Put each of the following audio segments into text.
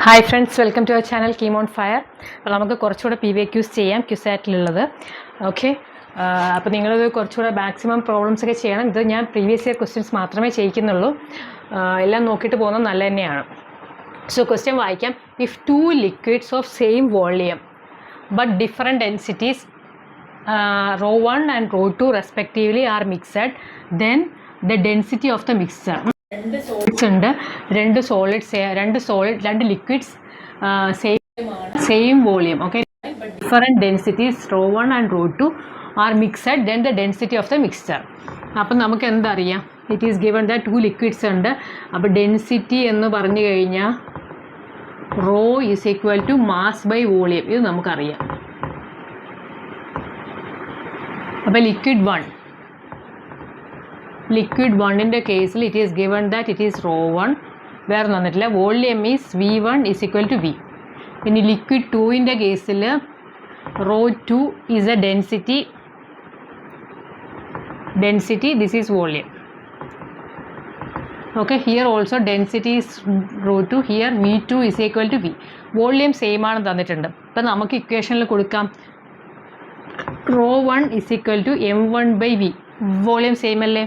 Hi friends, welcome to our channel കീം on fire. അപ്പോൾ നമുക്ക് കുറച്ചുകൂടെ PVQs ചെയ്യാം ക്യുസാറ്റിലുള്ളത്. ഓക്കെ, അപ്പോൾ നിങ്ങളത് കുറച്ചുകൂടെ മാക്സിമം പ്രോബ്ലംസ് ഒക്കെ ചെയ്യണം. ഇത് ഞാൻ പ്രീവിയസ് ഇയർ ക്വസ്റ്റ്യൻസ് മാത്രമേ ചെയ്യിക്കുന്നുള്ളൂ, എല്ലാം നോക്കിയിട്ട് പോകുന്നത് നല്ല തന്നെയാണ്. സോ ക്വസ്റ്റ്യൻ വായിക്കാം. If two liquids of same volume but different densities rho 1 and rho 2 respectively are mixed, then the density of the mixer. രണ്ട് സോളിഡ്സ് ഉണ്ട്, രണ്ട് liquids same volume. Okay, different densities rho 1 and rho 2 are mixed, then the density of the mixture. അപ്പം നമുക്ക് എന്തറിയാം? It is given the two liquids ഉണ്ട്. അപ്പോൾ density എന്ന് പറഞ്ഞു കഴിഞ്ഞാൽ rho is equal to mass by volume, ഇത് നമുക്കറിയാം. അപ്പോൾ ലിക്വിഡ് 1ൻ്റെ കേസിൽ it is given that it is rho 1, വേറെ തന്നിട്ടില്ല. Volume is V1 is equal to V. ഇനി ലിക്വിഡ് 2ൻ്റെ കേസിൽ rho 2 is a density, this is volume. Okay, here also density is rho 2, here V2 is equal to V. Volume same ആണ് തന്നിട്ടുണ്ട്. ഇപ്പം നമുക്ക് ഇക്വേഷനിൽ കൊടുക്കാം. Rho 1 is equal to M1 by V, volume same അല്ലേ.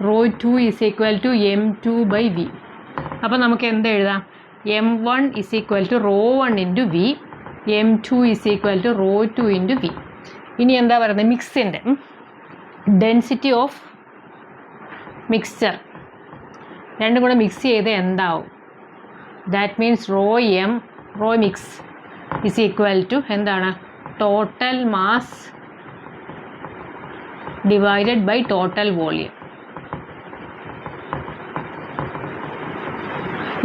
Rho 2 is equal to M2 by V. അപ്പോൾ നമുക്ക് എന്ത് എഴുതാം? M1 is equal to rho 1 into V, M2 is equal to rho 2 into V. ഇനി എന്താ പറയുന്നത്? മിക്സിൻ്റെ ഡെൻസിറ്റി ഓഫ് മിക്സ്ചർ രണ്ടും കൂടെ മിക്സ് ചെയ്ത് എന്താവും? That means rho mix is equal to എന്താണ്? Total mass divided by total volume.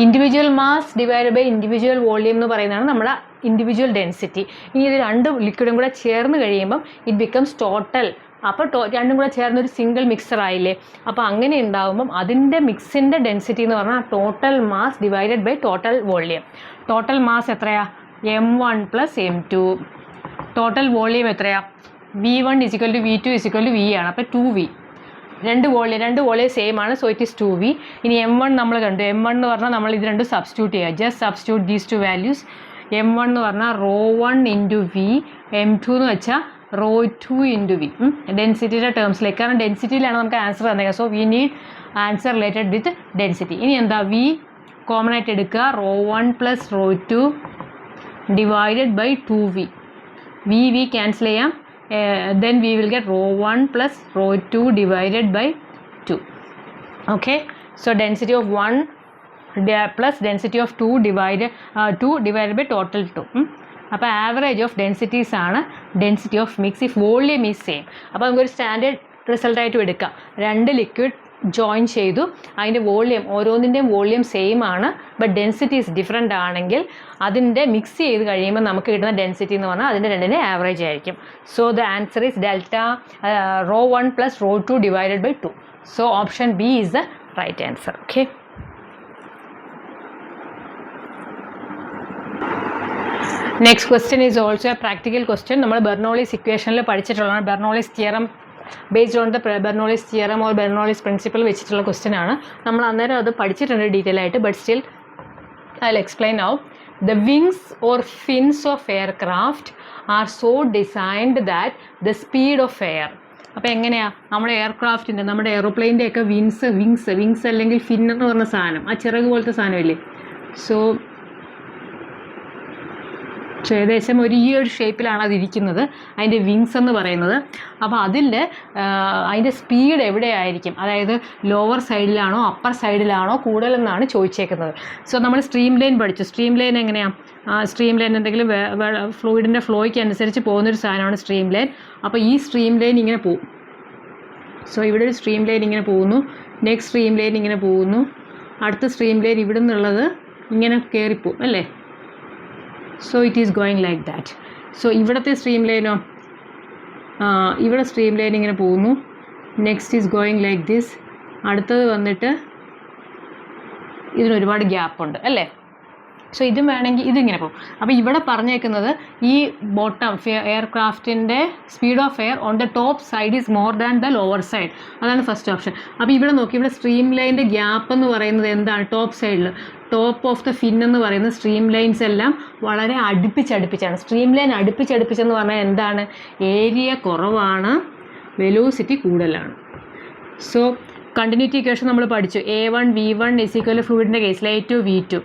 Individual mass divided by individual volume എന്ന് പറയുന്നതാണ് നമ്മുടെ ഇൻഡിവിജ്വൽ ഡെൻസിറ്റി. ഇനി ഇത് രണ്ട് ലിക്വിഡും കൂടെ ചേർന്ന് കഴിയുമ്പം ഇറ്റ് ബിക്കംസ് ടോട്ടൽ. അപ്പോൾ രണ്ടും കൂടെ ചേർന്നൊരു സിംഗിൾ മിക്സർ ആയില്ലേ. അപ്പോൾ അങ്ങനെ ഉണ്ടാകുമ്പം അതിൻ്റെ മിക്സിൻ്റെ ഡെൻസിറ്റി എന്ന് പറഞ്ഞാൽ total mass divided by total volume. Total mass എത്രയാ? M1 plus M2. Total volume എത്രയാ? V1 is equal to V2 is equal to V ആണ്. അപ്പോൾ 2V. രണ്ട് വോളിയം സെയിം ആണ്, സോ ഇറ്റ് ഈസ് 2V. ഇനി M1 നമ്മൾ കണ്ടു. M1 എന്ന് പറഞ്ഞാൽ നമ്മൾ ഇത് രണ്ടും സബ്സ്റ്റിറ്റ്യൂട്ട് ചെയ്യുക. Just substitute these two values. M1 എന്ന് പറഞ്ഞാൽ റോ 1 ഇൻറ്റു V, M2 എന്ന് വെച്ചാൽ റോ 2 ഇൻറ്റു V. ഡെൻസിറ്റിയുടെ ടേംസിലേക്ക്, കാരണം ഡെൻസിറ്റിയിലാണ് നമുക്ക് ആൻസർ തന്നത്. So we need answer related with density. ഇനി എന്താ? V കോമൺ ആയിട്ട് എടുക്കുക. Rho 1 plus rho 2 divided by 2V. V cancel ചെയ്യാം. Then we will get rho 1 plus rho 2 divided by 2. Okay, so density of 1 plus density of 2 divided by total 2. അപ്പോൾ average of densities ആണ് density of mix if volume is same. അപ്പോൾ നമുക്കൊരു standard റിസൾട്ടായിട്ടും എടുക്കാം. രണ്ട് liquid join ചെയ്തു, അതിൻ്റെ volume ഓരോന്നിൻ്റെയും volume same ആണ്, ബട്ട് ഡെൻസിറ്റി ഈസ് ഡിഫറെൻ്റ് ആണെങ്കിൽ അതിൻ്റെ മിക്സ് ചെയ്ത് കഴിയുമ്പോൾ നമുക്ക് കിട്ടുന്ന ഡെൻസിറ്റി എന്ന് പറഞ്ഞാൽ അതിൻ്റെ രണ്ടിൻ്റെ ആവറേജ് ആയിരിക്കും. So the answer is delta rho 1 plus rho 2 divided by 2. So option B is the right answer. Okay, next question is also a practical question. നമ്മൾ ബെർണോളിസ് ഇക്വേഷനിൽ പഠിച്ചിട്ടുള്ളതാണ്. Bernoulli's theorem based on the Bernoulli's theorem or Bernoulli's principle വെച്ചിട്ടുള്ള question ആണ്. നമ്മൾ അന്നേരം അത് പഠിച്ചിട്ടുണ്ട് detail ആയിട്ട്, but still I will explain now. The wings or fins of aircraft are so designed that the speed of air. അപ്പോൾ എങ്ങനെയാണ് നമ്മുടെ എയർക്രാഫ്റ്റിൻ്റെ, നമ്മുടെ എയ്റോപ്ലെയിൻ്റെ ഒക്കെ വിങ്സ് അല്ലെങ്കിൽ ഫിൻ എന്ന് പറഞ്ഞ സാധനം, ആ ചിറക് പോലത്തെ സാധനമില്ലേ. സോ ഏകദേശം ഈ ഒരു ഷേപ്പിലാണ് അതിരിക്കുന്നത്, അതിൻ്റെ വിങ്സ് എന്ന് പറയുന്നത്. അപ്പോൾ അതിൻ്റെ സ്പീഡ് എവിടെയായിരിക്കും? അതായത് ലോവർ സൈഡിലാണോ അപ്പർ സൈഡിലാണോ കൂടുതലെന്നാണ് ചോദിച്ചേക്കുന്നത്. സോ നമ്മൾ സ്ട്രീം ലൈൻ പഠിച്ചു. സ്ട്രീം ലൈൻ എങ്ങനെയാണ്? സ്ട്രീം ലൈൻ എന്തെങ്കിലും ഫ്ലൂയിഡിൻ്റെ ഫ്ലോയ്ക്ക് അനുസരിച്ച് പോകുന്നൊരു സാധനമാണ് സ്ട്രീം ലൈൻ. അപ്പോൾ ഈ സ്ട്രീം ലൈൻ ഇങ്ങനെ പോകും. സോ ഇവിടെ ഒരു സ്ട്രീം ലൈൻ ഇങ്ങനെ പോകുന്നു, നെക്സ്റ്റ് സ്ട്രീം ലൈൻ ഇങ്ങനെ പോകുന്നു, അടുത്ത സ്ട്രീം ലൈൻ ഇവിടെ നിന്നുള്ളത് ഇങ്ങനെ കയറിപ്പോവും അല്ലേ. So it is going like that. So ഇവിടുത്തെ സ്ട്രീം ലൈനോ, ഇവിടെ സ്ട്രീം ലൈൻ ഇങ്ങനെ പോകുന്നു, next is going like this. അടുത്തത് വന്നിട്ട് ഇതിനൊരുപാട് ഗ്യാപ്പുണ്ട് അല്ലേ. സോ ഇതും വേണമെങ്കിൽ ഇതിങ്ങനെ പോകും. അപ്പോൾ ഇവിടെ പറഞ്ഞേക്കുന്നത് ഈ ബോട്ടം എയർക്രാഫ്റ്റിൻ്റെ speed of air on the top side is more than the lower side. അതാണ് ഫസ്റ്റ് ഓപ്ഷൻ. അപ്പോൾ ഇവിടെ നോക്കി, ഇവിടെ സ്ട്രീം ലൈൻ്റെ ഗ്യാപ്പ് എന്ന് പറയുന്നത് എന്താണ്? ടോപ്പ് സൈഡിൽ ടോപ്പ് ഓഫ് ദ ഫിൻ എന്ന് പറയുന്ന സ്ട്രീം ലൈൻസ് എല്ലാം വളരെ അടുപ്പിച്ചടുപ്പിച്ചാണ്. സ്ട്രീം ലൈൻ അടുപ്പിച്ചടുപ്പിച്ചെന്ന് പറഞ്ഞാൽ എന്താണ്? ഏരിയ കുറവാണ്, വെലോസിറ്റി കൂടുതലാണ്. സോ കണ്ടിന്യൂറ്റി ഇക്വേഷൻ നമ്മൾ പഠിച്ചു. A1 V1 = ഫ്ലൂയിഡിൻ്റെ കേസിൽ A2 V2.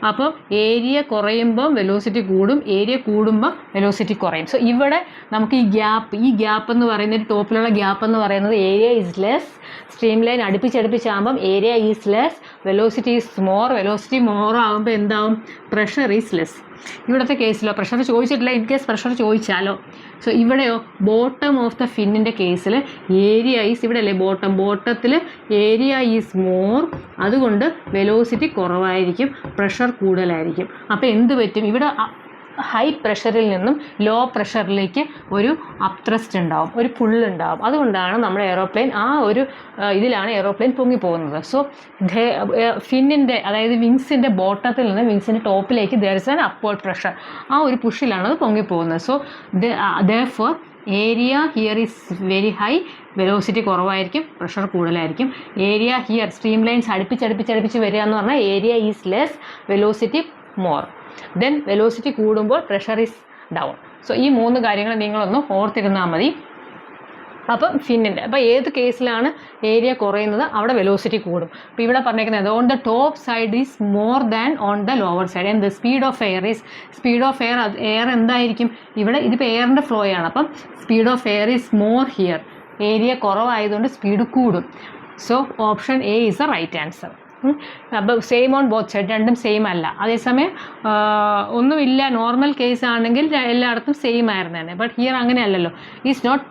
അപ്പോൾ ഏരിയ കുറയുമ്പം വെലോസിറ്റി കൂടും, ഏരിയ കൂടുമ്പോൾ വെലോസിറ്റി കുറയും. സോ ഇവിടെ നമുക്ക് ഈ ഗ്യാപ്പ് എന്ന് പറയുന്നത്, ടോപ്പിലുള്ള ഗ്യാപ്പ് എന്ന് പറയുന്നത് area is less, streamline അടുപ്പിച്ചടുപ്പിച്ചാകുമ്പം area is less, velocity is more. Velocity more ആകുമ്പോൾ എന്താവും? Pressure is less. ഇവിടുത്തെ കേസിലോ പ്രഷർ ചോദിച്ചിട്ടില്ല, ഇൻ കേസ് പ്രഷർ ചോദിച്ചാലോ. സോ ഇവിടെയോ ബോട്ടം ഓഫ് ദ ഫിന്നിൻ്റെ കേസിൽ ഏരിയ ഈസ്, ഇവിടെ അല്ലേ ബോട്ടത്തിൽ ഏരിയ ഈസ് മോർ, അതുകൊണ്ട് വെലോസിറ്റി കുറവായിരിക്കും, പ്രഷർ കൂടുതലായിരിക്കും. അപ്പോൾ എന്ത് പറ്റും? ഇവിടെ ഹൈ പ്രഷറിൽ നിന്നും ലോ പ്രഷറിലേക്ക് ഒരു അപ്ത്രസ്റ്റ് ഉണ്ടാവും, ഒരു പുള്ളുണ്ടാവും. അതുകൊണ്ടാണ് നമ്മുടെ എയ്റോപ്ലെയിൻ ആ ഒരു ഇതിലാണ് എയ്റോപ്ലെയിൻ പൊങ്ങിപ്പോകുന്നത്. സോ ഫിന്നിൻ്റെ, അതായത് വിങ്സിൻ്റെ ബോട്ടത്തിൽ നിന്ന് വിങ്സിൻ്റെ ടോപ്പിലേക്ക് there is an upward pressure. ആ ഒരു പുഷിലാണ് അത് പൊങ്ങിപ്പോകുന്നത്. So therefore area here is very high, velocity കുറവായിരിക്കും, പ്രഷർ കൂടുതലായിരിക്കും. ഏരിയ ഹിയർ സ്ട്രീം ലൈൻസ് അടുപ്പിച്ചടുപ്പിച്ച് വരിക എന്ന് പറഞ്ഞാൽ area is less, velocity more. Then velocity കൂടുമ്പോൾ പ്രഷർ ഈസ് ഡൗൺ. സോ ഈ 3 കാര്യങ്ങൾ നിങ്ങളൊന്ന് ഓർത്തിരുന്നാൽ മതി. അപ്പം ഫിന്നിൻ്റെ, അപ്പോൾ ഏത് കേസിലാണ് ഏരിയ കുറയുന്നത് അവിടെ വെലോസിറ്റി കൂടും. അപ്പോൾ ഇവിടെ പറഞ്ഞേക്കുന്നത് on the top side is more than on the lower side. And the speed of air എന്തായിരിക്കും? ഇവിടെ ഇതിപ്പോൾ എയറിൻ്റെ ഫ്ലോ ആണ്. അപ്പം speed of air is more here. Area കുറവായതുകൊണ്ട് സ്പീഡ് കൂടും. So option A is the right answer. അപ്പോൾ same on both side, രണ്ടും സെയിം അല്ല. അതേസമയം ഒന്നുമില്ല, നോർമൽ കേസ് ആണെങ്കിൽ എല്ലായിടത്തും സെയിം ആയിരുന്നു തന്നെ. ബട്ട് ഹിയർ അങ്ങനെയല്ലല്ലോ. ഈസ് നോട്ട്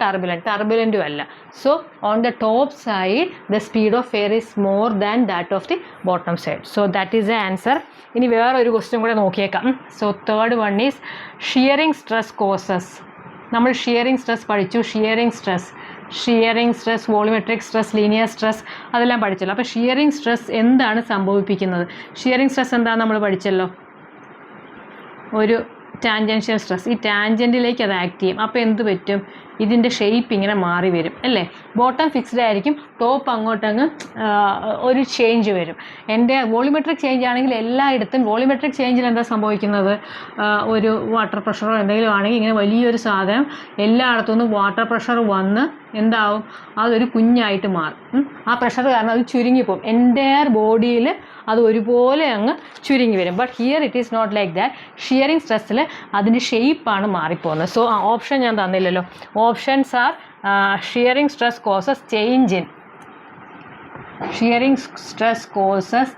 ടർബുലൻറ്റും അല്ല. So on the top side the speed of air is more than that of the bottom side. So that is the answer. ഇനി വേറൊരു ക്വസ്റ്റ്യൻ കൂടെ നോക്കിയേക്കാം. So third one is shearing stress causes. നമ്മൾ shearing stress പഠിച്ചു. Shearing stress, volumetric stress, linear stress, അതെല്ലാം പഠിച്ചല്ലോ. അപ്പോൾ shearing stress എന്താണ് സംഭവിപ്പിക്കുന്നത്? ഷിയറിംഗ് സ്ട്രെസ് എന്താണെന്ന് നമ്മൾ പഠിച്ചല്ലോ. ഒരു ടാൻജൻഷ്യൽ സ്ട്രെസ്, ഈ ടാൻജൻറ്റിലേക്ക് അത് ആക്ട് ചെയ്യും. അപ്പോൾ എന്ത് പറ്റും? ഇതിൻ്റെ ഷേപ്പ് ഇങ്ങനെ മാറി വരും അല്ലേ. ബോട്ടം ഫിക്സ്ഡ് ആയിരിക്കും, ടോപ്പ് അങ്ങോട്ടങ്ങ് ഒരു ചേഞ്ച് വരും. എൻ്റെ വോളിമെട്രിക് ചേഞ്ച് ആണെങ്കിൽ എല്ലായിടത്തും വോളിമെട്രിക് ചേഞ്ചിൽ എന്താ സംഭവിക്കുന്നത്? ഒരു വാട്ടർ പ്രഷറോ എന്തെങ്കിലും ആണെങ്കിൽ ഇങ്ങനെ വലിയൊരു സാധനം എല്ലായിടത്തു നിന്നും വാട്ടർ പ്രഷർ വന്ന് എന്താവും? അതൊരു കുഞ്ഞായിട്ട് മാറും. ആ പ്രഷർ കാരണം അത് ചുരുങ്ങിപ്പോകും. എൻ്റയർ ബോഡിയിൽ അത് ഒരുപോലെ അങ്ങ് ചുരുങ്ങി വരും. But here it is not like that. Shearing സ്ട്രെസ്സിൽ അതിൻ്റെ ഷേപ്പാണ് മാറിപ്പോകുന്നത്. സോ ഓപ്ഷൻ ഞാൻ തന്നില്ലല്ലോ. Options are shearing stress causes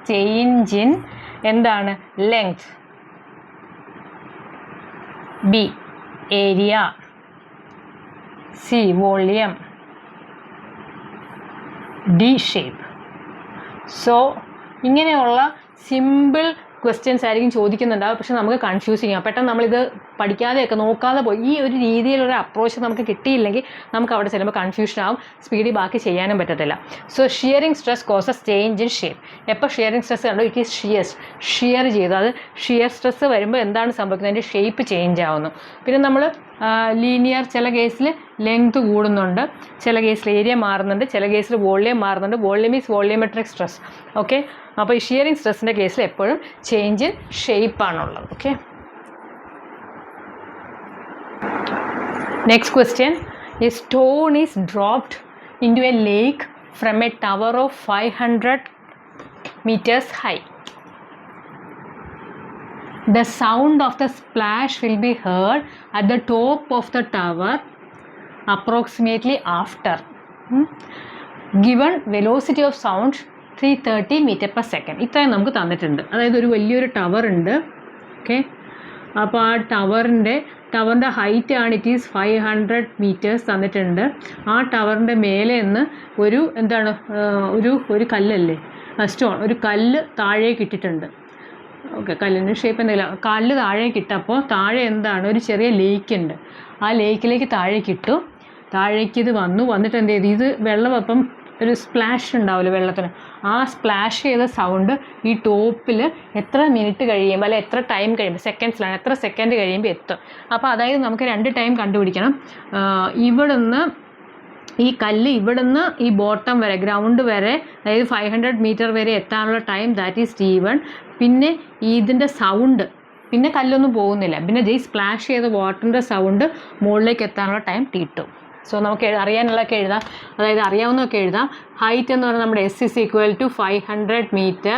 change in എന്താണ്? Length. B area. C volume. D shape. So ഇങ്ങനെയുള്ള സിമ്പിൾ ക്വസ്റ്റ്യൻസ് ആയിരിക്കും ചോദിക്കുന്നുണ്ടാവും. പക്ഷെ നമുക്ക് കൺഫ്യൂസിങ് ആവും. പെട്ടെന്ന് നമ്മളിത് പഠിക്കാതെയൊക്കെ നോക്കാതെ പോയി ഈ ഒരു രീതിയിലൊരു അപ്രോച്ച് നമുക്ക് കിട്ടിയില്ലെങ്കിൽ നമുക്ക് അവിടെ ചെല്ലുമ്പോൾ കൺഫ്യൂഷൻ ആവും, സ്പീഡിൽ ബാക്കി ചെയ്യാനും പറ്റത്തില്ല. So shearing stress causes change in shape. എപ്പോൾ ഷിയറിംഗ് സ്ട്രെസ് കണ്ടോ? ഇറ്റ് ഈസ് ഷിയർ ചെയ്തു. അത് ഷിയർ സ്ട്രെസ് വരുമ്പോൾ എന്താണ് സംഭവിക്കുന്നത്? അതിൻ്റെ ഷേപ്പ് ചേഞ്ച് ആവുന്നു. പിന്നെ നമ്മൾ ലീനിയർ, ചില കേസിൽ ലെങ്ത് കൂടുന്നുണ്ട്, ചില കേസിൽ ഏരിയ മാറുന്നുണ്ട്, ചില കേസിൽ വോളിയം മാറുന്നുണ്ട്. Volume is volumetric stress. Okay. അപ്പോൾ ഈ ഷിയറിംഗ് സ്ട്രെസ്സിൻ്റെ കേസിൽ എപ്പോഴും ചേഞ്ച് ഇൻ ഷേപ്പാണുള്ളത്. Okay. Next question. A stone is dropped into a lake from a tower of 500 meters high. The sound of the splash will be heard at the top of the tower approximately after given velocity of sound 330 meter per second. ഇത്രയും നമുക്ക് തന്നിട്ടുണ്ട്. അതായത് ഒരു വലിയൊരു tower ഉണ്ട്. Okay. അപ്പോൾ ആ ടവറിൻ്റെ height ആണ്, ഇറ്റ് ഈസ് 500 മീറ്റേഴ്സ് തന്നിട്ടുണ്ട്. ആ ടവറിൻ്റെ മേലെ നിന്ന് ഒരു കല്ലല്ലേ, സ്റ്റോൺ, ഒരു കല്ല് താഴേക്ക് ഇട്ടിട്ടുണ്ട്. ഓക്കെ. കല്ലിൻ്റെ ഷേപ്പ് എന്തെങ്കിലും കല്ല് താഴേക്ക് ഇട്ടപ്പോൾ താഴെ എന്താണ്? ഒരു ചെറിയ ലേക്ക് ഉണ്ട്. ആ ലേക്കിലേക്ക് താഴേക്ക് ഇത് വന്നിട്ട് എന്ത് ചെയ്തു? ഇത് വെള്ളം അപ്പം ഒരു സ്പ്ലാഷ് ഉണ്ടാവില്ല വെള്ളത്തിന്. ആ സ്പ്ലാഷ് ചെയ്ത സൗണ്ട് ഈ ടോപ്പിൽ എത്ര മിനിറ്റ് കഴിയുമ്പോൾ, അല്ലെ എത്ര ടൈം കഴിയുമ്പോൾ, സെക്കൻഡ്സിലാണ്, എത്ര സെക്കൻഡ് കഴിയുമ്പോൾ എത്തും. അപ്പോൾ അതായത് നമുക്ക് 2 ടൈം കണ്ടുപിടിക്കണം. ഇവിടുന്ന് ഈ കല്ല് ഇവിടുന്ന് ഈ ബോട്ടം വരെ ഗ്രൗണ്ട് വരെ അതായത് 500 മീറ്റർ വരെ എത്താനുള്ള ടൈം ദാറ്റ് ഈസ് T1. പിന്നെ ഇതിൻ്റെ സൗണ്ട്, പിന്നെ കല്ലൊന്നും പോകുന്നില്ല, പിന്നെ ജയ് സ്പ്ലാഷ് ചെയ്ത വാട്ടറിൻ്റെ സൗണ്ട് മുകളിലേക്ക് എത്താനുള്ള ടൈം T2. സോ നമുക്ക് അറിയാനുള്ളതൊക്കെ എഴുതാം, അതായത് അറിയാവുന്നതൊക്കെ എഴുതാം. ഹൈറ്റ് എന്ന് പറഞ്ഞാൽ നമ്മുടെ S is equal to 500 metre,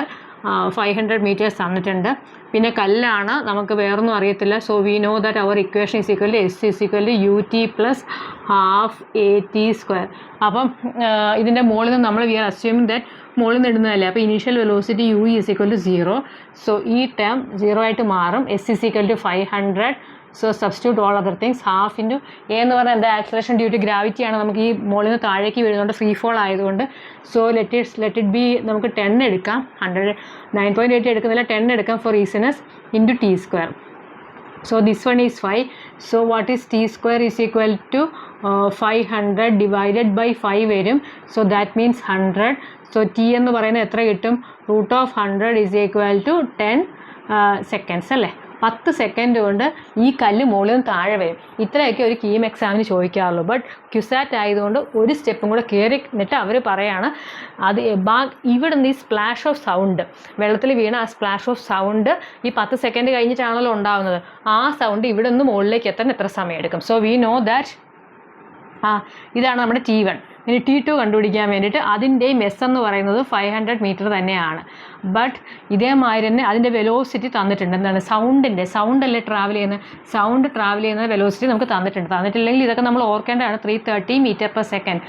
500 metres തന്നിട്ടുണ്ട്. പിന്നെ കല്ലാണ്, നമുക്ക് വേറൊന്നും അറിയത്തില്ല. So we know that our equation is equal to S is equal to UT plus half AT square. അപ്പം ഇതിൻ്റെ മുകളിൽ നിന്ന് നമ്മൾ വി ആർ അസ്യൂമിങ് ദാറ്റ് മുകളിൽ നിന്ന് ഇടുന്നതല്ലേ, അപ്പോൾ initial velocity U is equal to 0. So ഈ ടേം 0 ആയിട്ട് മാറും. S is equal to 500. So substitute all other things. Half into A എന്ന് പറഞ്ഞാൽ എന്താ, ആക്സലേഷൻ ഡ്യൂ ടു ഗ്രാവിറ്റിയാണ്, നമുക്ക് ഈ മുകളിൽ നിന്ന് താഴേക്ക് വീഴുന്നുണ്ട്, ഫ്രീ ഫോൾ ആയതുകൊണ്ട്. സോ ലെറ്റ് ഇറ്റ് ബി, നമുക്ക് 10 എടുക്കാം, 9.8 എടുക്കുന്നില്ല, 10 എടുക്കാം for easiness, into T square. So this one is 5. So what is T square is equal to 500 divided by 5 വരും. So that means 100. So T എന്ന് പറയുന്നത് എത്ര കിട്ടും, root of 100 is equal to 10 seconds അല്ലേ. 10 സെക്കൻഡ് കൊണ്ട് ഈ കല്ല് മുകളിൽ നിന്ന് താഴെ വരും. ഇത്രയൊക്കെ ഒരു കീം എക്സാമിന് ചോദിക്കാറുള്ളൂ. ബട്ട് ക്യുസാറ്റ് ആയതുകൊണ്ട് ഒരു സ്റ്റെപ്പും കൂടെ കയറി എന്നിട്ട് അവർ പറയാണ് അത് ഇവിടെ നിന്ന് ഈ സ്പ്ലാഷ് ഓഫ് സൗണ്ട്, വെള്ളത്തിൽ വീണ ആ സ്പ്ലാഷ് ഓഫ് സൗണ്ട് ഈ 10 സെക്കൻഡ് കഴിഞ്ഞിട്ടാണല്ലോ ഉണ്ടാകുന്നത്. ആ സൗണ്ട് ഇവിടെ നിന്ന് മുകളിലേക്ക് എത്താൻ എത്ര സമയം എടുക്കും. സോ വി നോ ദാറ്റ് ഇതാണ് നമ്മുടെ T1. ഇനി T2 കണ്ടുപിടിക്കാൻ വേണ്ടിയിട്ട് അതിൻ്റെയും S എന്ന് പറയുന്നത് 500 മീറ്റർ തന്നെയാണ്. ബട്ട് ഇതേമാതിരി തന്നെ അതിൻ്റെ വെലോസിറ്റി തന്നിട്ടുണ്ട്. എന്താണ്, സൗണ്ടല്ലേ ട്രാവൽ ചെയ്യുന്നത്, സൗണ്ട് ട്രാവൽ ചെയ്യുന്ന വെലോസിറ്റി നമുക്ക് തന്നിട്ടില്ലെങ്കിൽ ഇതൊക്കെ നമ്മൾ ഓർക്കേണ്ടതാണ്. 330 മീറ്റർ പെർ സെക്കൻഡ്.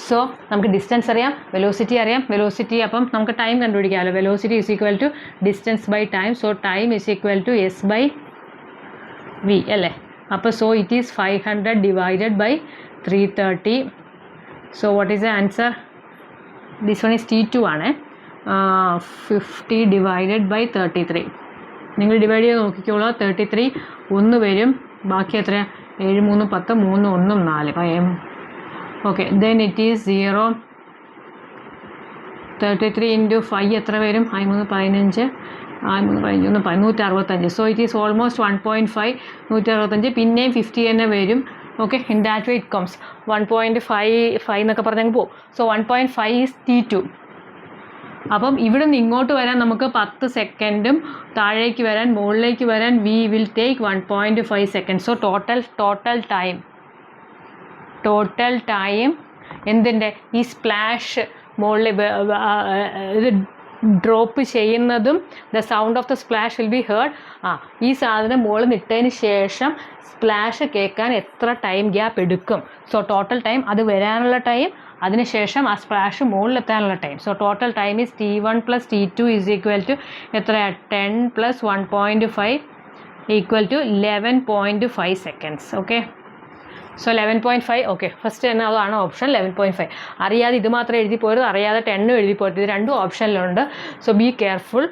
സോ നമുക്ക് ഡിസ്റ്റൻസ് അറിയാം, വെലോസിറ്റി അറിയാം. വെലോസിറ്റി അപ്പം നമുക്ക് ടൈം കണ്ടുപിടിക്കാമല്ലോ. Velocity is equal to distance by time. So time is equal to S by V അല്ലേ. അപ്പോൾ so it is 500 divided by 330. So what is the answer? This one is T2 ആണ്. 50 divided by 33. നിങ്ങൾ divide ചെയ്ത് നോക്കിക്കോളൂ. 33 1 വരും, ബാക്കി എത്ര, 7 3 10 3 1 4. Okay, then it is 0. 33 into 5 എത്ര വരും, 3 15 165. So it is almost 1.5, 165. പിന്നെയും 50 തന്നെ വരും. Okay, in that way it comes 1.5 എന്നൊക്കെ പറഞ്ഞങ്ങ് പോകും. So 1.5 is T2. അപ്പം ഇവിടെ നിന്ന് ഇങ്ങോട്ട് വരാൻ നമുക്ക് 10 സെക്കൻഡും താഴേക്ക് വരാൻ മുകളിലേക്ക് വരാൻ we will take 1.5 second. So total time എന്തിൻ്റെ, ഈ സ്പ്ലാഷ് മുകളിൽ ഇത് ഡ്രോപ്പ് ചെയ്യുന്നതും the sound of the splash will be heard. ഈ സാധനം മുകളിൽ നിട്ടതിന് ശേഷം സ്പ്ലാഷ് കേൾക്കാൻ എത്ര ടൈം ഗ്യാപ്പ് എടുക്കും. സോ ടോട്ടൽ ടൈം, അത് വരാനുള്ള ടൈം, അതിനുശേഷം ആ സ്പ്ലാഷ് മുകളിലെത്താനുള്ള time. So total time is T1 plus T2 is equal to എത്രയാണ്, 10 plus 1.5 equal to 11.5 seconds. Okay, so 11.5. Okay, first തന്നെ അതാണ് ഓപ്ഷൻ 11.5. അറിയാതെ ഇത് മാത്രം എഴുതി പോരുത്, അറിയാതെ 10 എഴുതി പോരുത്. ഇത് രണ്ടും ഓപ്ഷനിലുണ്ട്. So be careful.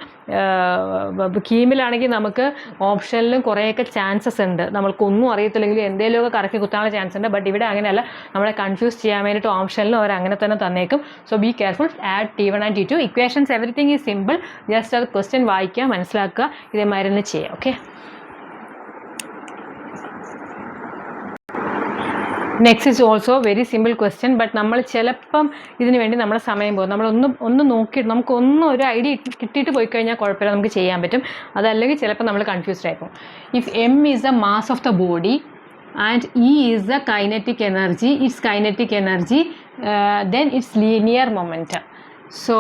കീമിലാണെങ്കിൽ നമുക്ക് ഓപ്ഷനിലും കുറേയൊക്കെ ചാൻസസ് ഉണ്ട്, നമ്മൾക്കൊന്നും അറിയത്തില്ലെങ്കിൽ എന്തെങ്കിലുമൊക്കെ കറക്കി കുത്താനുള്ള ചാൻസ് ഉണ്ട്. ബട്ട് ഇവിടെ അങ്ങനെയല്ല, നമ്മളെ കൺഫ്യൂസ് ചെയ്യാൻ വേണ്ടിയിട്ട് ഓപ്ഷനിലും അവർ അങ്ങനെ തന്നെ തന്നേക്കും. So be careful. Add T1 and T2 equations, everything is simple. Just അത് ക്വസ്റ്റ്യൻ വായിക്കുക, മനസ്സിലാക്കുക, ഇതേമാതിരി തന്നെ ചെയ്യുക. Okay, next is also very simple question. But നമ്മൾ ചിലപ്പം ഇതിന് വേണ്ടി നമ്മുടെ സമയം പോകും. നമ്മളൊന്ന് നോക്കിയിട്ട് നമുക്കൊന്നും ഒരു ഐഡിയ കിട്ടിയിട്ട് പോയി കഴിഞ്ഞാൽ കുഴപ്പമില്ല, നമുക്ക് ചെയ്യാൻ പറ്റും. അതല്ലെങ്കിൽ ചിലപ്പോൾ നമ്മൾ കൺഫ്യൂസ്ഡ് ആയിപ്പോൾ. If M is the mass of the body and E is the kinetic energy, then it's linear momentum. So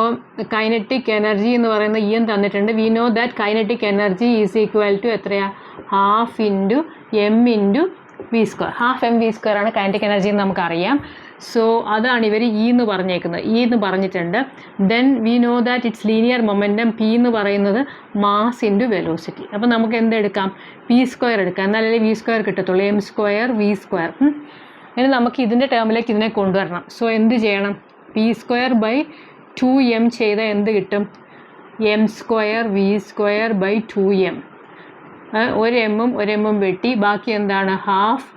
kinetic energy എന്ന് പറയുന്ന E തന്നിട്ടുണ്ട്. We know that kinetic energy is equal to എത്രയാണ്, half into M into V square. Half M V square ആണ് kinetic energy എന്ന് നമുക്കറിയാം. So അതാണ് ഇവർ E എന്ന് പറഞ്ഞേക്കുന്നത്, E എന്ന് പറഞ്ഞിട്ടുണ്ട്. Then we know that it's linear momentum. P എന്ന് പറയുന്നത് മാസ് ഇൻറ്റു വെലോസിറ്റി. അപ്പോൾ നമുക്ക് എന്തെടുക്കാം, P സ്ക്വയർ എടുക്കാം, എന്നാലല്ലേ V സ്ക്വയർ കിട്ടത്തുള്ളൂ. M square V square. ഇനി നമുക്ക് ഇതിൻ്റെ ടേമിലേക്ക് ഇതിനെ കൊണ്ടുവരണം. സോ എന്ത് ചെയ്യണം, P സ്ക്വയർ ബൈ 2M ചെയ്താൽ എന്ത് കിട്ടും, M square V square by 2M. ഒരു എമ്മും വെട്ടി, ബാക്കി എന്താണ്, ഹാഫ്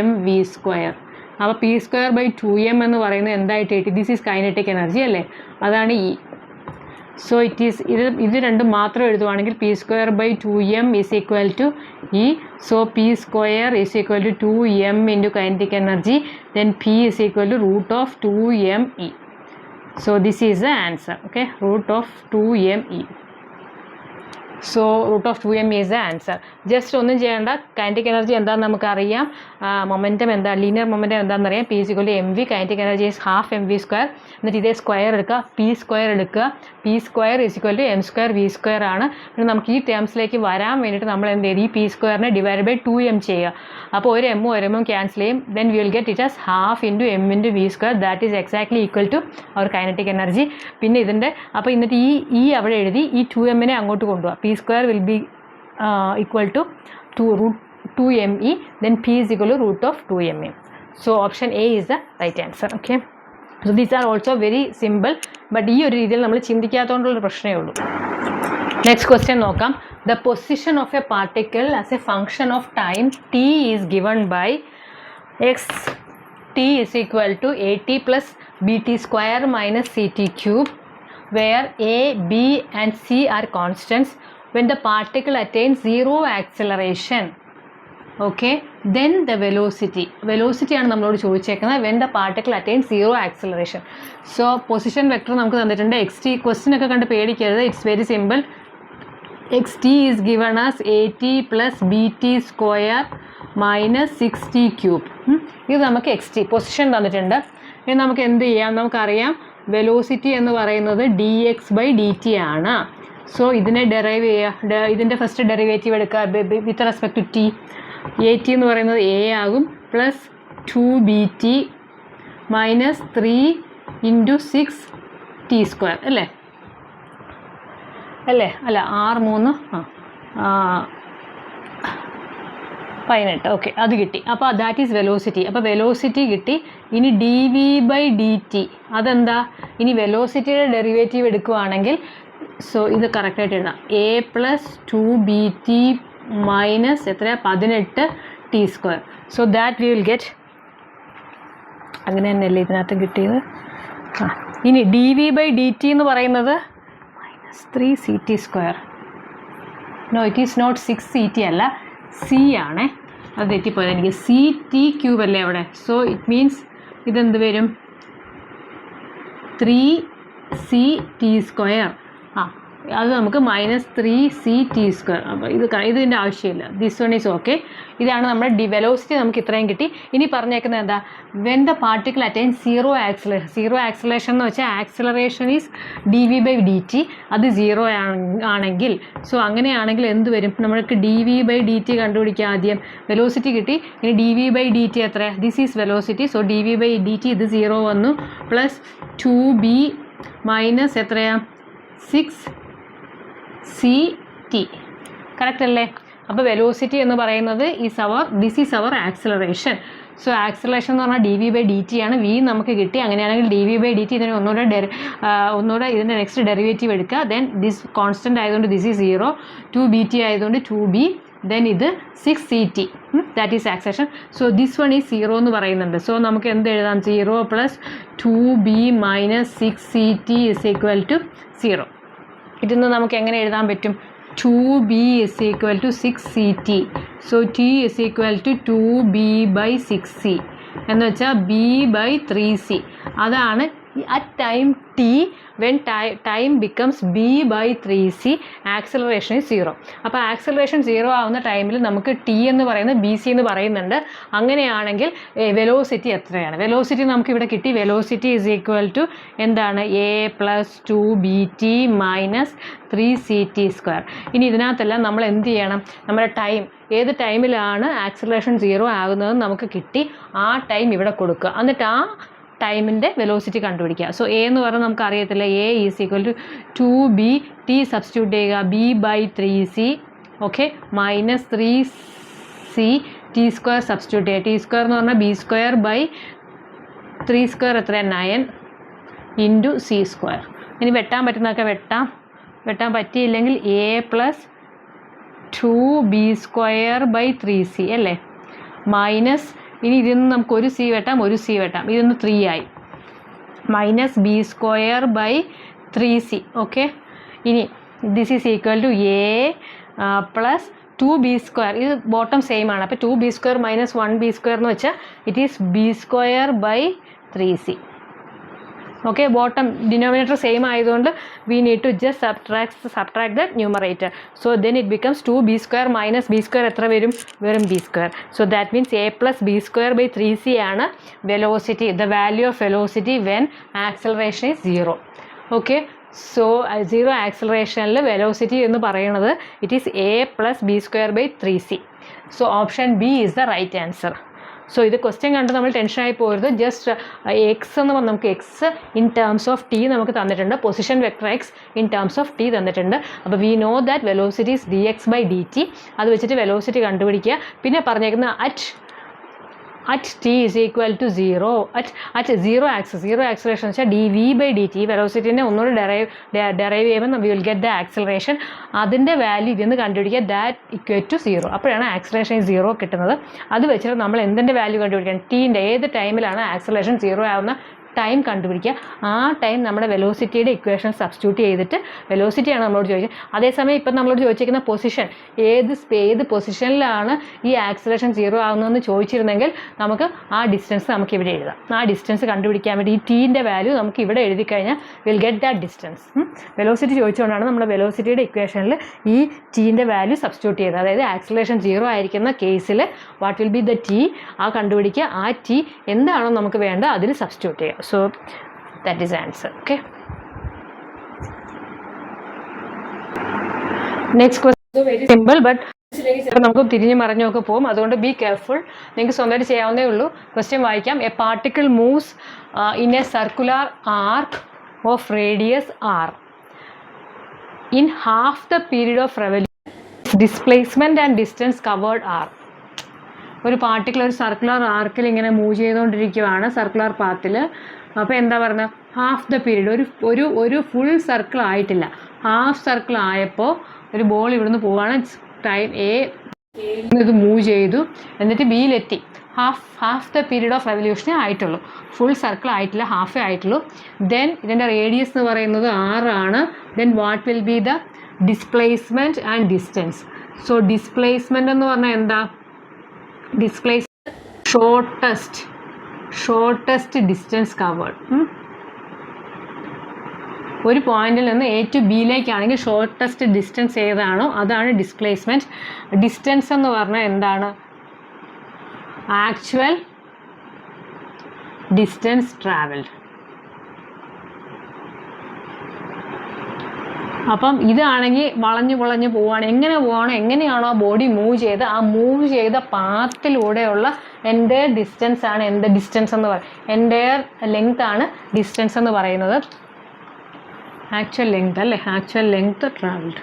M V സ്ക്വയർ. അപ്പോൾ P സ്ക്വയർ ബൈ 2M എന്ന് പറയുന്നത് എന്തായിട്ട് കിട്ടി, ദിസ് ഈസ് കൈനറ്റിക് എനർജി അല്ലേ, അതാണ് E. സോ ഇറ്റ് ഈസ് ഇത് രണ്ടും മാത്രം എഴുതുവാണെങ്കിൽ P square by 2m is equal to E. So P square is equal to 2m into kinetic energy, then P is equal to root of 2me. So this is the answer. Okay, root of 2me. So root of 2m is the answer. Just ഒന്നും ചെയ്യേണ്ട, kinetic energy എന്താണെന്ന് നമുക്കറിയാം, momentum എന്താ, linear momentum എന്താണെന്ന് അറിയാം. P is equal to mv, kinetic energy is half mv square. എന്നിട്ട് ഇതേ square എടുക്കുക, പി സ്ക്വയർ എടുക്കുക. P square is equal to m square v square ആണ്. പിന്നെ നമുക്ക് ഈ ടേംസിലേക്ക് വരാൻ വേണ്ടിയിട്ട് നമ്മൾ എന്ത് ചെയ്യും, ഈ പി സ്ക്വയറിനെ ഡിവൈഡ് ബൈ 2m ചെയ്യുക. അപ്പോൾ ഒരു എമ്മും ഒരു എമ്മും ക്യാൻസൽ ചെയ്യും. Then we will get it as half into m into v square. That is exactly equal to our kinetic energy. പിന്നെ ഇതിൻ്റെ അപ്പോൾ എന്നിട്ട് ഈ അവിടെ എഴുതി ഈ 2mനെ അങ്ങോട്ട് കൊണ്ടുപോകാം. P square will be equal to root 2me, then p is equal to root of 2me. So option A is the right answer. Okay, so these are also very simple, but ഈ ഒരു രീതിയിൽ നമ്മൾ ചിന്തിക്കാത്തതുകൊണ്ടുള്ള പ്രശ്നമേ ഉള്ളൂ. Next question നോക്കാം. The position of a particle as a function of time t is given by x t is equal to at plus bt square minus ct cube, where a, b and c are constants. When the particle attains zero acceleration, okay, then the velocity ആണ് നമ്മളോട് ചോദിച്ചേക്കുന്നത്. when the particle attains zero acceleration. so position vector നമുക്ക് തന്നിട്ടുണ്ട്. xt question ഒക്കെ കണ്ട് പേടിക്കരുത്, it's very simple. xt is given as at plus bt square minus 6t cube. ഇത് നമുക്ക് xt position തന്നിട്ടുണ്ട്. ഇനി നമുക്ക് എന്ത് ചെയ്യാം, നമുക്കറിയാം വെലോസിറ്റി എന്ന് പറയുന്നത് dx by dt ആണ്. സോ ഇതിനെ ഡെറൈവ് ചെയ്യുക, ഇതിൻ്റെ ഫസ്റ്റ് ഡെറിവേറ്റീവ് എടുക്കുക with respect to T. A T എന്ന് പറയുന്നത് എ ആകും, plus 2bt minus 3 into 6t square അല്ലേ അല്ല 6 18. ഓക്കെ, അത് കിട്ടി. അപ്പോൾ ദാറ്റ് ഈസ് വെലോസിറ്റി. അപ്പോൾ വെലോസിറ്റി കിട്ടി. ഇനി D V by D T അതെന്താ, ഇനി വെലോസിറ്റിയുടെ ഡെറിവേറ്റീവ് എടുക്കുകയാണെങ്കിൽ സോ ഇത് കറക്റ്റായിട്ട് എഴുതാം. എ പ്ലസ് 2bt മൈനസ് എത്രയാ 18t square. So that we will get, അങ്ങനെ തന്നെയല്ലേ ഇതിനകത്ത് കിട്ടിയത്. ഇനി D V by D T എന്ന് പറയുന്നത് minus 3ct square. No, it is not 6ct അല്ല, സി ആണേ, അത് തെറ്റിപ്പോയത് എനിക്ക്. ct ക്യൂബ് അല്ലേ അവിടെ. സോ ഇറ്റ് മീൻസ് ഇതെന്ത് വരും, 3ct സ്ക്വയർ. അത് നമുക്ക് മൈനസ് 3ct സ്ക്വയർ. അപ്പോൾ ഇതിൻ്റെ ആവശ്യമില്ല. This one is okay. ഇതാണ് നമ്മുടെ വെലോസിറ്റി, നമുക്ക് ഇത്രയും കിട്ടി. ഇനി പറഞ്ഞേക്കുന്നത് എന്താ, when the particle attain zero acceleration എന്ന് വെച്ചാൽ acceleration is D V by D T, അത് സീറോ ആണെങ്കിൽ, സോ അങ്ങനെയാണെങ്കിൽ എന്ത് വരും, നമ്മൾക്ക് D V by D T കണ്ടുപിടിക്കുക. ആദ്യം വെലോസിറ്റി കിട്ടി, ഇനി D V by D T എത്ര, this is velocity. So D V by D T ഇത് 0 വന്നു, പ്ലസ് 2b മൈനസ് എത്രയാ 6ct. കറക്റ്റ് അല്ലേ? അപ്പോൾ വെലോസിറ്റി എന്ന് പറയുന്നത് this is our acceleration. So acceleration എന്ന് പറഞ്ഞാൽ D V by D T ആണ്. വി നമുക്ക് കിട്ടി. അങ്ങനെയാണെങ്കിൽ D V by D T ഇതിന് ഒന്നുകൂടെ ഇതിൻ്റെ നെക്സ്റ്റ് ഡെറിവേറ്റീവ് എടുക്കുക. ദെൻ ദിസ് കോൺസ്റ്റൻറ്റ് ആയതുകൊണ്ട് ദിസ് ഈസ് 0, 2bt ആയതുകൊണ്ട് 2b, ദെൻ ഇത് 6ct, that is acceleration. So this one is 0 എന്ന് പറയുന്നുണ്ട്. സോ നമുക്ക് എന്ത് എഴുതാം, 0 plus 2b minus 6ct is equal to 0. ഇതിന്ന് നമുക്ക് എങ്ങനെ എഴുതാൻ പറ്റും, 2b is equal to 6ct. So t is equal to 2b by 6c എന്ന് വെച്ചാൽ b by 3c. അതാണ് at time t, when time becomes b by 3c, acceleration is 0. അപ്പോൾ acceleration 0 ആവുന്ന ടൈമിൽ നമുക്ക് t എന്ന് പറയുന്നത് ബി സി എന്ന് പറയുന്നുണ്ട്. അങ്ങനെയാണെങ്കിൽ വെലോസിറ്റി എത്രയാണ്, വെലോസിറ്റി നമുക്ക് ഇവിടെ കിട്ടി. വെലോസിറ്റി ഈസ് ഈക്വൽ ടു എന്താണ്, A plus 2bt minus 3ct square. ഇനി ഇതിനകത്തെല്ലാം നമ്മൾ എന്ത് ചെയ്യണം, നമ്മുടെ ടൈം ഏത് ടൈമിലാണ് ആക്സിലറേഷൻ 0 ആകുന്നതെന്ന് നമുക്ക് കിട്ടി. ആ ടൈം ഇവിടെ കൊടുക്കുക, എന്നിട്ട് ആ ടൈമിൻ്റെ വെലോസിറ്റി കണ്ടുപിടിക്കുക. സോ എ എന്ന് പറഞ്ഞാൽ നമുക്ക് അറിയത്തില്ല, A is equal to 2b, T substitute ചെയ്യുക, b by 3c, okay, minus 3c, T square substitute ചെയ്യുക. ടി സ്ക്വയർ എന്ന് പറഞ്ഞാൽ ബി സ്ക്വയർ ബൈ 3 സ്ക്വയർ എത്രയാണ് 9 ഇൻറ്റു സി സ്ക്വയർ. ഇനി വെട്ടാൻ പറ്റുന്നതൊക്കെ വെട്ടാൻ പറ്റിയില്ലെങ്കിൽ A plus 2b square by 3c അല്ലേ, മൈനസ്, ഇനി ഇതിൽ നിന്ന് നമുക്ക് ഒരു സി വെട്ടാം, ഇതിൽ നിന്ന് 3 ആയി, minus B square by 3c. Okay, ഇനി this is equal to A plus 2b². ഇത് ബോട്ടം സെയിം ആണ്. അപ്പോൾ 2b² മൈനസ് 1b² എന്ന് വെച്ചാൽ it is b²/3c. Okay, bottom denominator same ആയതുകൊണ്ട് we need to just subtract the numerator. So then it becomes 2b² minus b² എത്ര വരും? വെറും b². So that means a plus b²/3c ആണ് velocity, the value of velocity when acceleration is 0. Okay, so 0 ആക്സലറേഷനിൽ velocity എന്ന് പറയുന്നത് it is a plus b²/3c. So option B is the right answer. So ഇത് question കണ്ട് നമ്മൾ ടെൻഷനായി പോകരുത്. Just X എന്ന് പറഞ്ഞാൽ നമുക്ക് X in terms of T നമുക്ക് തന്നിട്ടുണ്ട്, position vector X in terms of T തന്നിട്ടുണ്ട്. അപ്പോൾ V know that velocity is dx/dt. അത് വെച്ചിട്ട് വെലോസിറ്റി കണ്ടുപിടിക്കുക. പിന്നെ പറഞ്ഞേക്കുന്ന at t is equal to 0, at 0 acceleration വെച്ചാൽ dv/dt. വെലോസിറ്റിനെ ഒന്നുകൂടി ഡെറൈവ് ചെയ്യുമ്പോൾ V will get the acceleration. അതിൻ്റെ വാല്യൂ ഇതിൽ നിന്ന് കണ്ടുപിടിക്കുക, ദാറ്റ് ഇക്വൽ ടു 0. അപ്പോഴാണ് ആക്സലറേഷൻ 0 കിട്ടുന്നത്. അത് വെച്ചിട്ട് നമ്മൾ എന്തിൻ്റെ വാല്യൂ കണ്ടുപിടിക്കണം? ടീൻ്റെ ഏത് ടൈമിലാണ് ആക്സലറേഷൻ 0 ആവുന്ന ടൈം കണ്ടുപിടിക്കുക. ആ ടൈം നമ്മുടെ വെലോസിറ്റിയുടെ ഇക്വേഷൻ സബ്സ്റ്റിറ്റ്യൂട്ട് ചെയ്തിട്ട്, വെലോസിറ്റിയാണ് നമ്മളോട് ചോദിച്ചത്. അതേസമയം ഇപ്പം നമ്മളോട് ചോദിച്ചിരിക്കുന്ന പൊസിഷൻ, ഏത് പൊസിഷനിലാണ് ഈ ആക്സലറേഷൻ 0 ആകുന്നതെന്ന് ചോദിച്ചിരുന്നെങ്കിൽ നമുക്ക് ആ ഡിസ്റ്റൻസ് നമുക്ക് ഇവിടെ എഴുതാം. ആ ഡിസ്റ്റൻസ് കണ്ടുപിടിക്കാൻ വേണ്ടി ഈ ടീൻ്റെ വാല്യൂ നമുക്ക് ഇവിടെ എഴുതി കഴിഞ്ഞാൽ will get that distance. Velocity ചോദിച്ചുകൊണ്ടാണ് നമ്മൾ വെലോസിറ്റിയുടെ ഇക്വേഷനിൽ ഈ ടീൻ്റെ വാല്യൂ സബ്സ്റ്റിറ്റ്യൂട്ട് ചെയ്തത്. അതായത് ആക്സലറേഷൻ 0 ആയിരിക്കുന്ന കേസിൽ what will be the T, ആ കണ്ടുപിടിക്കുക. ആ ടി എന്താണോ നമുക്ക് വേണ്ടത് അതിൽ സബ്സ്റ്റിറ്റ്യൂട്ട് ചെയ്യുക. So that is answer. Okay, next question is very simple, but നമുക്ക് തിരിഞ്ഞു മറിഞ്ഞൊക്കെ പോകും. അതുകൊണ്ട് ബി കെയർഫുൾ. നിങ്ങൾക്ക് സ്വന്തമായിട്ട് ചെയ്യാവുന്നേ ഉള്ളൂ. ക്വസ്റ്റ്യൻ വായിക്കാം. A particle moves in A circular arc of radius r in half the period of revolution, displacement and distance covered r. ഒരു particle ഒരു സർക്കുലർ ആർക്കിൽ ഇങ്ങനെ മൂവ് ചെയ്തുകൊണ്ടിരിക്കുകയാണ് സർക്കുലർ പാത്തിൽ. അപ്പോൾ എന്താ പറയുന്നത്? ഹാഫ് ദ പീരീഡ്, ഒരു ഫുൾ സർക്കിൾ ആയിട്ടില്ല, ഹാഫ് സർക്കിൾ ആയപ്പോൾ ഒരു ബോൾ ഇവിടുന്ന് പോവുകയാണ്. ടൈം എ ഇത് മൂവ് ചെയ്തു, എന്നിട്ട് ബിയിലെത്തി. ഹാഫ് ദ പീരീഡ് ഓഫ് റെവല്യൂഷനേ ആയിട്ടുള്ളൂ, ഫുൾ സർക്കിൾ ആയിട്ടില്ല, ഹാഫേ ആയിട്ടുള്ളൂ. ദെൻ ഇതിൻ്റെ റേഡിയസ് എന്ന് പറയുന്നത് 6 ആണ്. Then what will be the displacement and distance? So displacement എന്ന് പറഞ്ഞാൽ എന്താ? Shortest distance covered. ഒരു പോയിന്റിൽ നിന്ന് എ ടു ബിയിലേക്കാണെങ്കിൽ ഷോർട്ടസ്റ്റ് ഡിസ്റ്റൻസ് ഏതാണോ അതാണ് ഡിസ്പ്ലേസ്മെൻറ്റ്. ഡിസ്റ്റൻസ് എന്ന് പറഞ്ഞാൽ എന്താണ്? Actual distance travelled. അപ്പം ഇതാണെങ്കിൽ വളഞ്ഞു പോവുകയാണ്. എങ്ങനെ പോവുകയാണോ, എങ്ങനെയാണോ ബോഡി മൂവ് ചെയ്ത് ആ മൂവ് ചെയ്ത പാത്തിലൂടെയുള്ള എൻ്റയർ ഡിസ്റ്റൻസ് ആണ് എന്ത് ഡിസ്റ്റൻസ് എന്ന് പറയുന്നത്? എൻ്റയർ ലെങ്ത് ആണ് ഡിസ്റ്റൻസ് എന്ന് പറയുന്നത്. ആക്ച്വൽ ലെങ്ത് അല്ലേ, ആക്ച്വൽ ലെങ്ത് ട്രാവൽഡ്.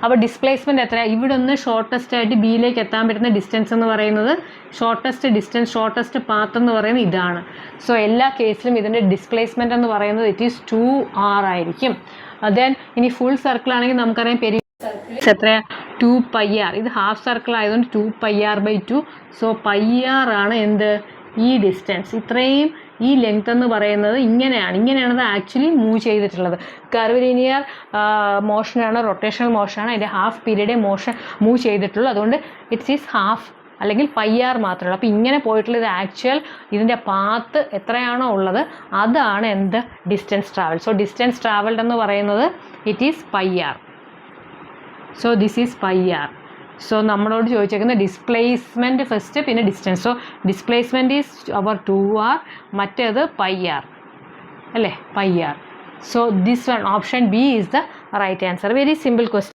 അപ്പോൾ ഡിസ്പ്ലേസ്മെൻറ്റ് എത്ര? ഇവിടെ നിന്ന് ഷോർട്ടസ്റ്റ് ആയിട്ട് ബിയിലേക്ക് എത്താൻ പറ്റുന്ന ഡിസ്റ്റൻസ് എന്ന് പറയുന്നത് ഷോർട്ടസ്റ്റ് പാത്ത് എന്ന് പറയുന്നത് ഇതാണ്. സോ എല്ലാ കേസിലും ഇതിൻ്റെ ഡിസ്പ്ലേസ്മെൻറ്റ് എന്ന് പറയുന്നത് ഇറ്റ് ഈസ് 2r ആയിരിക്കും. ദെൻ ഇനി ഫുൾ സർക്കിൾ ആണെങ്കിൽ നമുക്കറിയാം പെരിമീറ്റർ എത്രയാണ്? 2πr. ഇത് ഹാഫ് സർക്കിൾ ആയതുകൊണ്ട് 2πr/2. സോ πr ആണ് എന്ത്? ഈ ഡിസ്റ്റൻസ്. ഇത്രയും ഈ ലെങ്ത് എന്ന് പറയുന്നത് ഇങ്ങനെയാണത് ആക്ച്വലി മൂവ് ചെയ്തിട്ടുള്ളത്. കർവിലിനിയർ മോഷനാണ്, റൊട്ടേഷണൽ മോഷനാണ്. അതിൻ്റെ ഹാഫ് പീരീഡേ മൂവ് ചെയ്തിട്ടുള്ളൂ. അതുകൊണ്ട് ഇറ്റ്സ് ഈസ് ഹാഫ് അല്ലെങ്കിൽ πr മാത്രമേ ഉള്ളൂ. അപ്പോൾ ഇങ്ങനെ പോയിട്ടുള്ളത് ആക്ച്വൽ ഇതിൻ്റെ പാത്ത് എത്രയാണോ ഉള്ളത് അതാണ് എന്ത്? Distance travel. So distance travelled എന്ന് പറയുന്നത് it is πr. So this is πr. So നമ്മളോട് ചോദിച്ചേക്കുന്ന ഡിസ്പ്ലേസ്മെൻറ്റ് ഫസ്റ്റ്, പിന്നെ distance. So displacement is our 2r, മറ്റേത് πr അല്ലേ, πr. So this one option B is the right answer. Very simple question.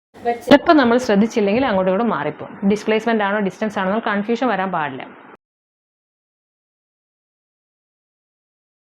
ചിലപ്പോൾ നമ്മൾ ശ്രദ്ധിച്ചില്ലെങ്കിൽ അങ്ങോട്ടും ഇങ്ങോട്ടും മാറിപ്പോകും. ഡിസ്പ്ലേസ്മെൻ്റ് ആണോ ഡിസ്റ്റൻസ് ആണോ കൺഫ്യൂഷൻ വരാൻ പാടില്ല.